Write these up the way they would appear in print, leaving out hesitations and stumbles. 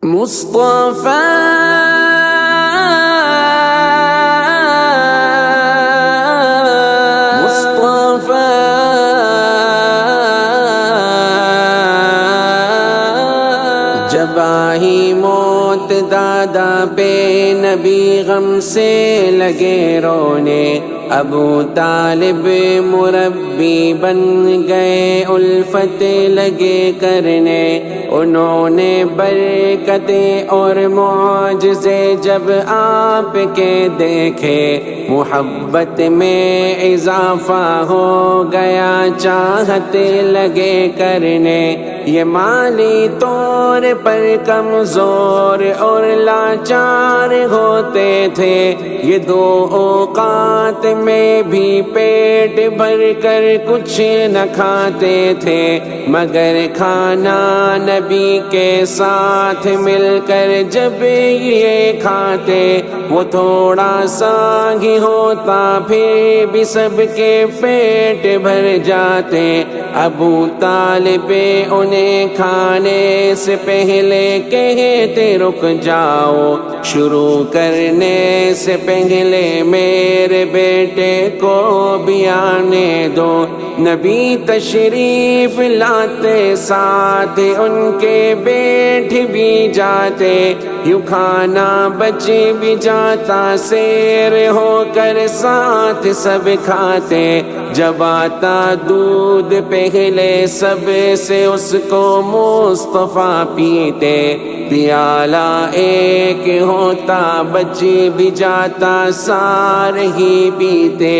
مصطفیٰ جب آئی موت دادا پہ نبی غم سے لگے رونے، ابو طالب مربی بن گئے الفت لگے کرنے۔ انہوں نے برکتیں اور معجزے جب آپ کے دیکھے، محبت میں اضافہ ہو گیا چاہت لگے کرنے۔ یہ مالی طور پر کمزور اور لاچار ہوتے تھے، یہ دو اوقات میں بھی پیٹ بھر کر کچھ نہ کھاتے تھے، مگر کھانا نبی کے ساتھ مل کر جب یہ کھاتے، وہ تھوڑا سا ہی ہوتا پھر بھی سب کے پیٹ بھر جاتے۔ ابو طالب انہیں کھانے سے پہلے کہتے رک جاؤ، شروع کرنے سے پہلے میرے بیٹے کو بھی آنے دو۔ نبی تشریف لاتے ساتھ ان کے بیٹھ بھی جاتے، یوں کھانا بچ بھی جاتا، سیر ہو کر ساتھ سب کھاتے۔ جب آتا دودھ پہلے سب سے اس کو مصطفیٰ پیتے، پیالہ ایک ہوتا بچ بھی جاتا، سارے ہی پیتے۔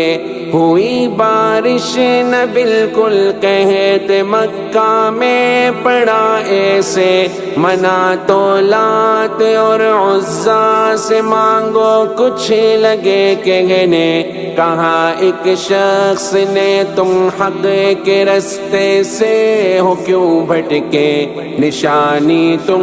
ہوئی بارش نہ بالکل قحط مکہ میں پڑا ایسے، منا تو لات اور عزا سے مانگو کچھ لگے کہنے۔ کہا ایک شخص نے تم حق کے رستے سے ہو کیوں بھٹکے، نشانی تم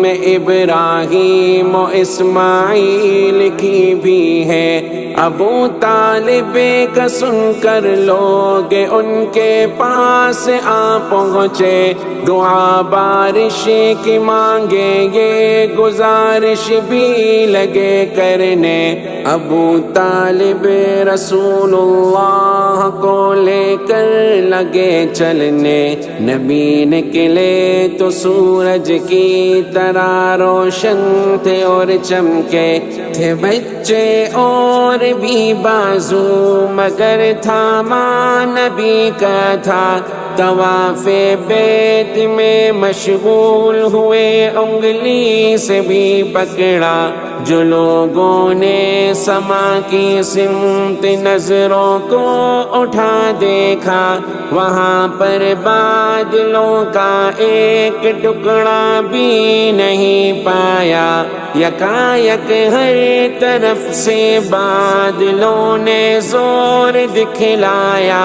میں ابراہیم و اسماعیل کی بھی ہے۔ ابو طالب کا سن کر لوگ ان کے پاس آ پہنچے، دعا بارش کی مانگے یہ گزارش بھی لگے کرنے۔ ابو طالب رسول اللہ کو لے کر لگے چلنے، نبی نکلے تو سورج کی طرح روشن تھے اور چمکے تھے، بچے اور بھی بازو مگر تھاما نبی کا تھا۔ طواف بیت میں مشغول ہوئے، انگلی سے بھی پکڑا، جو لوگوں نے سما کی سمت نظروں کو اٹھا دیکھا، وہاں پر بادلوں کا ایک ٹکڑا بھی نہیں پایا۔ یکایک ہر طرف سے بادلوں نے زور دکھلایا،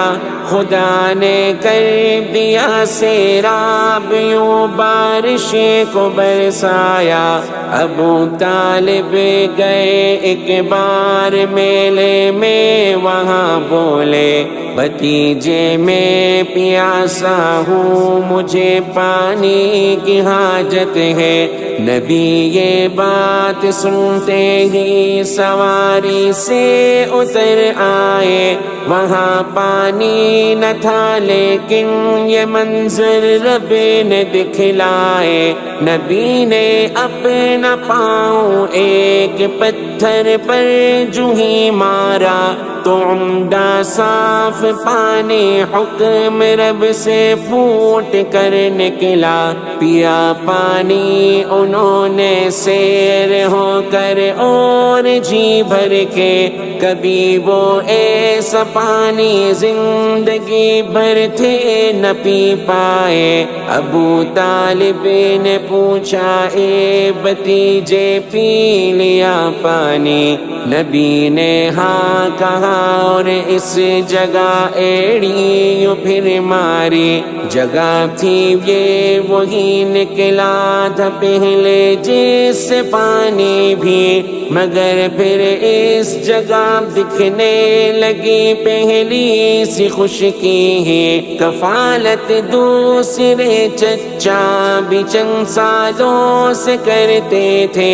خدا نے کر دیا سیراب، یوں بارش کو برسایا۔ ابو طالب گئے ایک بار میلے میں، وہاں بولے بھتیجے میں پیاسا ہوں، مجھے پانی کی حاجت ہے۔ نبی یہ بات سنتے ہی سواری سے اتر آئے، وہاں پانی نہ تھا لیکن یہ منظر رب نے دکھلائے۔ نبی نے اپنا پاؤں ایک پتھر پر جو ہی مارا تو عمدہ صاف پانی حکم رب سے پھوٹ کر نکلا۔ پیا پانی انہوں نے سیر ہو کر اور جی بھر کے، کبھی وہ ایسا پانی زندگی بھر تھے نہ پی پائے۔ ابو طالب نے پوچھا اے بھتیجے پی لیا پانی؟ نبی نے ہاں کہا اور اس جگہ ایڑی یوں پھر ماری، جگہ تھی یہ وہی نکلا تھا پہلے نکلے جس سے پانی بھی، مگر پھر اس جگہ دکھنے لگی پہلی سی خشکی ہے۔ کفالت دوسرے چچا بھی چند سالوں سے کرتے تھے،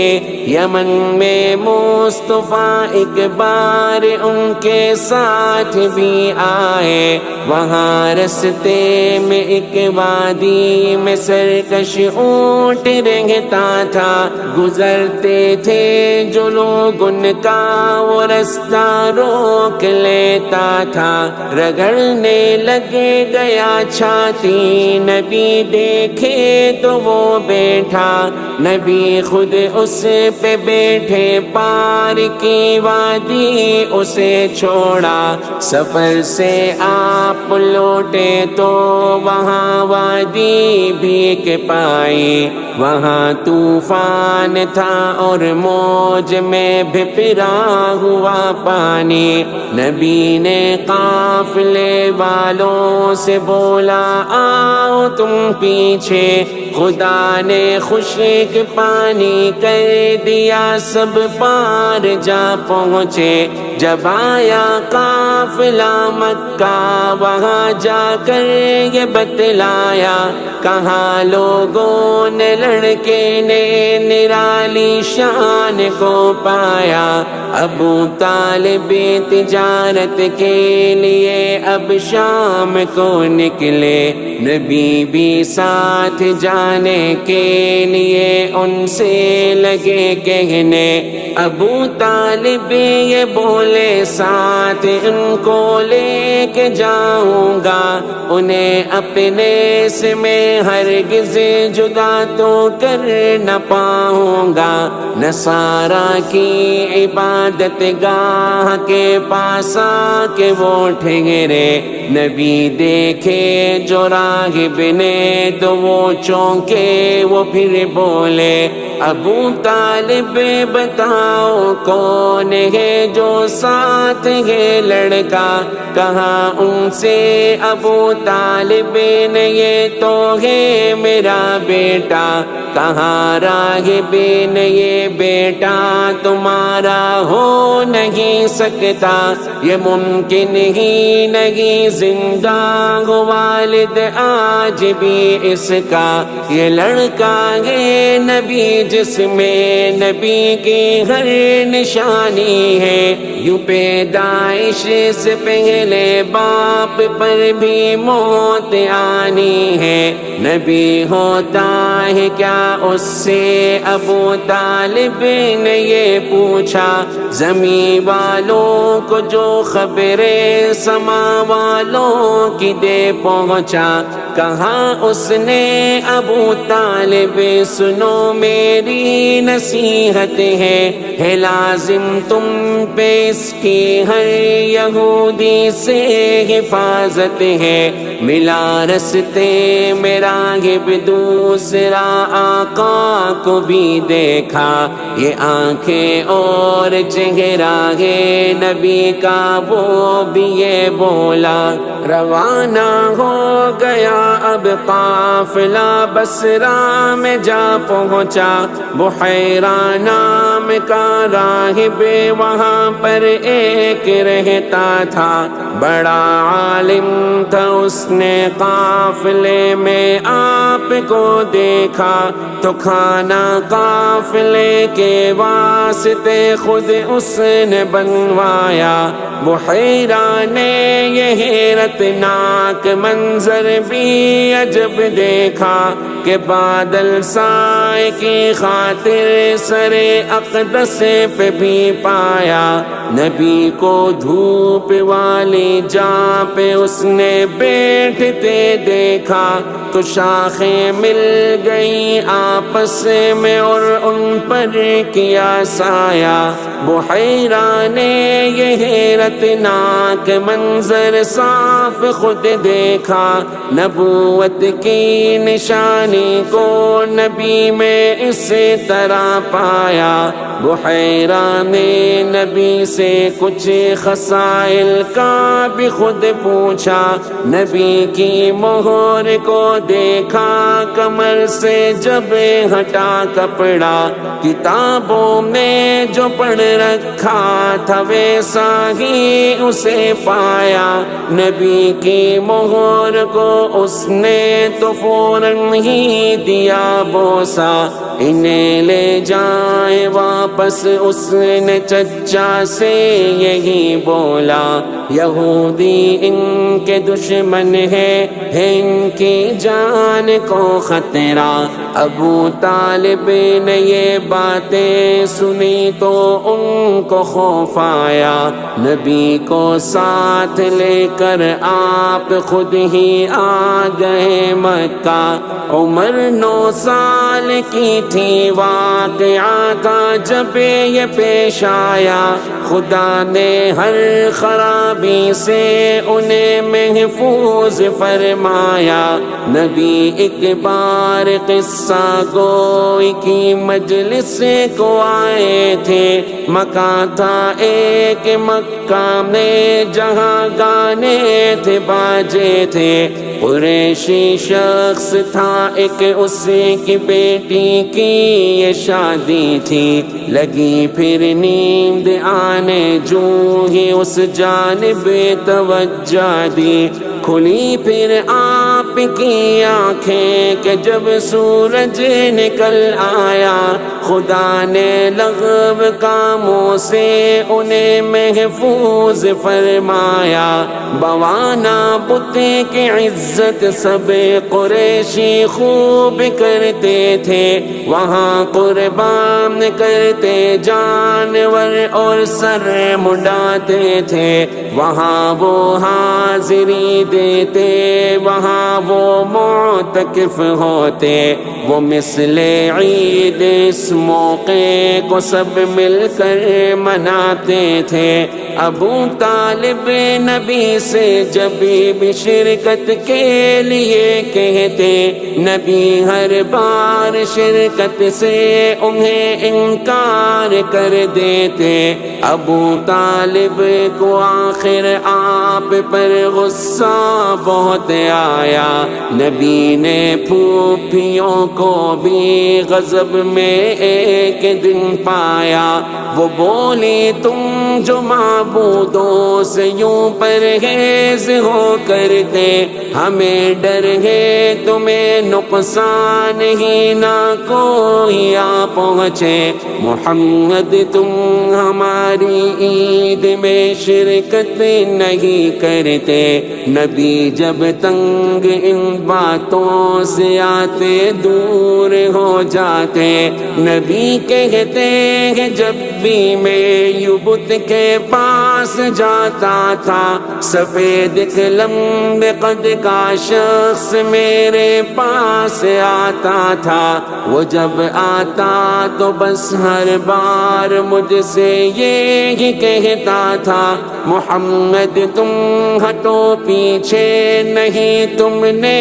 یمن میں مصطفیٰ ایک بار ان کے ساتھ بھی آئے، وہاں رستے میں ایک وادی میں سرکش اونٹ رہتا تھا، گزرتے تھے جو لوگ ان کا وہ رستہ روک لیتا تھا، رگڑنے لگے گیا چھاتی، نبی دیکھے تو وہ بیٹھا، نبی خود اس پہ بیٹھے، پار کی وادی اسے چھوڑا، سفر سے آپ لوٹے تو وہاں وادی بھیگ پائی، وہاں طوفان تھا اور موج میں بھپرا ہوا پانی، نبی نے قافلے والوں سے بولا آؤ تم پیچھے، خدا نے خشک پانی کر دیا، سب پار جا پہنچے، جب آیا قافلہ مکہ وہاں جا کر یہ بتلایا، کہاں لوگوں نے لڑکے نے نرالی شان کو پایا، ابو طالب تجارت کے لیے اب شام کو نکلے، نبی بھی ساتھ جانے کے لیے ان سے لگے کہنے، ابو طالب یہ بولے ساتھ ان کو لے کے جاؤں گا، انہیں اپنے سے میں ہرگز جدا تو کر نہ پاؤں گا، نصارا کی عبادت گاہ کے پاس آ کے وہ ٹھہرے، نبی دیکھے جو راہب نے تو وہ چونکے، وہ پھر بولے ابو طالب بتاؤ کون ہے جو ساتھ ہے لڑکا، کہاں ان سے ابو طالب نے یہ تو ہے میرا بیٹا، کہاں راہب نے یہ بیٹا تمہارا ہو نہیں سکتا، یہ ممکن ہی نہیں، زندہ ہو والد آج بھی اس کا، یہ لڑکا ہے نبی جس میں نبی کی ہر نشانی ہے، یوں پیدائش سے پہلے باپ پر بھی موت آنی ہے، نبی ہوتا ہے کیا اس سے ابو طالب نے یہ پوچھا، زمین والوں کو جو خبریں سما والوں کی دے پہنچا، کہاں اس نے ابو طالب سنو میری نصیحت ہے لازم تم پہ اس کی ہر یہودی سے حفاظت ہے، ملا رستے میں راغب دوسرا آقا کو بھی دیکھا، یہ آنکھیں اور چہرہ ہے نبی کا، وہ بھی یہ بولا، روانہ ہو گیا اب قافلہ بصرہ میں جا پہنچا، بحیرہ نام کا راہب وہاں پر ایک رہتا تھا، بڑا عالم تھا، اس نے قافلے میں آپ کو دیکھا تو کھانا قافلے کے واسطے خود اس نے بنوایا، بحیرہ نے یہ حیرت ناک منظر بھی عجب دیکھا کہ بادل سائے کی خاطر سر اقدس پہ بھی پایا، نبی کو دھوپ والی جا پہ اس نے بیٹھتے دیکھا تو شاخیں مل گئی آپس میں اور ان پر کیا سایہ، بحیرہ نے یہ حیرت ناک منظر صاف خود دیکھا، نبوت کی نشانی کو نبی میں میں اس طرح پایا۔ بحیرہ نے نبی سے کچھ خصائل کا بھی خود پوچھا، نبی کی مہر کو دیکھا، کمر سے جب ہٹا کپڑا، کتابوں میں جو پڑھ رکھا تھا ویسا ہی اسے پایا۔ نبی کی مہر کو اس نے تو فوراً ہی دیا بوسا، انہیں لے جائیں واپس۔ اس نے چچا سے یہی بولا، یہودی ان کے دشمن ہے ان کی جان کو خطرہ۔ ابو طالب نے یہ باتیں سنی تو ان کو خوف آیا، نبی کو ساتھ لے کر آپ خود ہی آ گئے مکہ۔ عمر 9 سال کی تھی واقعہ کا جب یہ پیش آیا، خدا نے ہر خرابی سے انہیں محفوظ فرمایا۔ نبی ایک بار قصہ گوئی کی مجلس کو آئے تھے، مکان تھا ایک مکہ میں جہاں گانے تھے باجے تھے۔ قریشی شخص تھا ایک، اس کی بیٹی کی یہ شادی تھی، لگی پھر نیند آنے جو ہی اس جانب توجہ دی، کھلی پھر آپ کی آنکھیں کہ جب سورج نکل آیا، خدا نے لغو کاموں سے انہیں محفوظ فرمایا۔ بوانا بت کی عزت سب قریشی خوب کرتے تھے، وہاں قربان کرتے جانور اور سر مڈاتے تھے، وہاں وہ حاضری دیتے، وہاں وہ معتکف ہوتے، وہ مثل عید اس موقع کو سب مل کر مناتے تھے۔ ابو طالب نبی سے جب بھی شرکت کے لیے کہتے، نبی ہر بار شرکت سے انہیں انکار کر دیتے۔ ابو طالب کو آخر آپ پر غصہ بہت آیا، نبی نے پھوپھیوں کو بھی غضب میں ایک دن پایا، وہ بولی تم جو معبودوں سے یوں پرہیز ہو کرتے، ہمیں ڈر ہے تمہیں نقصان ہی نہ کوئی آ پہنچے، محمد تم ہماری عید میں شرکت نہیں کرتے۔ نبی جب تنگ ان باتوں سے آتے دور ہو جاتے، نبی کہتے ہیں جب بھی میں یوں بت کے پاس جاتا تھا، سفید لمبے قد کا شخص میرے پاس آتا تھا، وہ جب آتا تو بس ہر بار مجھ سے یہی کہتا تھا، محمد تم ہٹو پیچھے، نہیں تم نے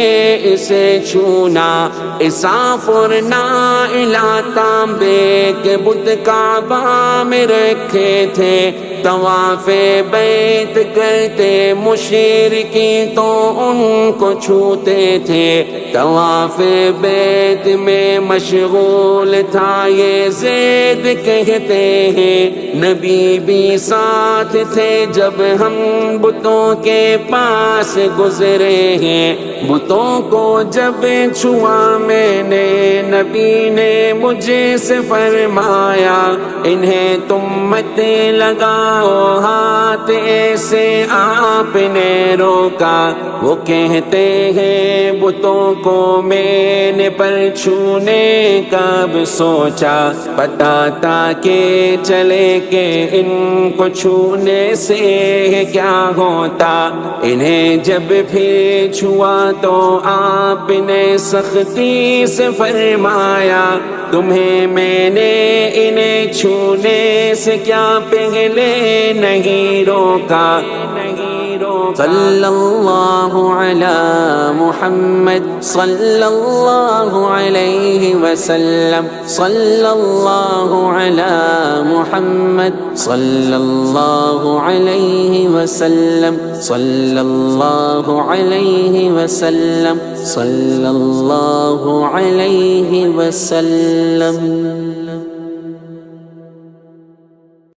اسے چھونا۔ اسافر نائلہ تانبے کے بت کعبہ میں رکھے تھے، طواف بیت کرتے مشرکی تو ان کو چھوتے تھے، طواف بیت میں مشغول تھا یہ زید کہتے ہیں، نبی بھی ساتھ تھے جب ہم بتوں کے پاس گزرے ہیں، بتوں کو جب چھوا میں نے نبی نے مجھے سے فرمایا، انہیں تم مت لگاؤ ہاتھ ایسے آپ نے روکا، وہ کہتے ہیں بتوں کو میں نے پر چھونے کب سوچا، پتا تھا کہ چلے کہ ان کو چھونے سے کیا ہوتا، انہیں جب پھر چھوا تو آپ نے سختی سے فرمایا، تمہیں میں نے انہیں چھونے سے کیا پہلے نہیں روکا۔ صلی اللہ علی محمد صلی اللہ علیہ وسلم صلی اللہ علی محمد صلی اللہ علیہ وسلم صلی اللہ علیہ وسلم صلی اللہ علیہ وسلم.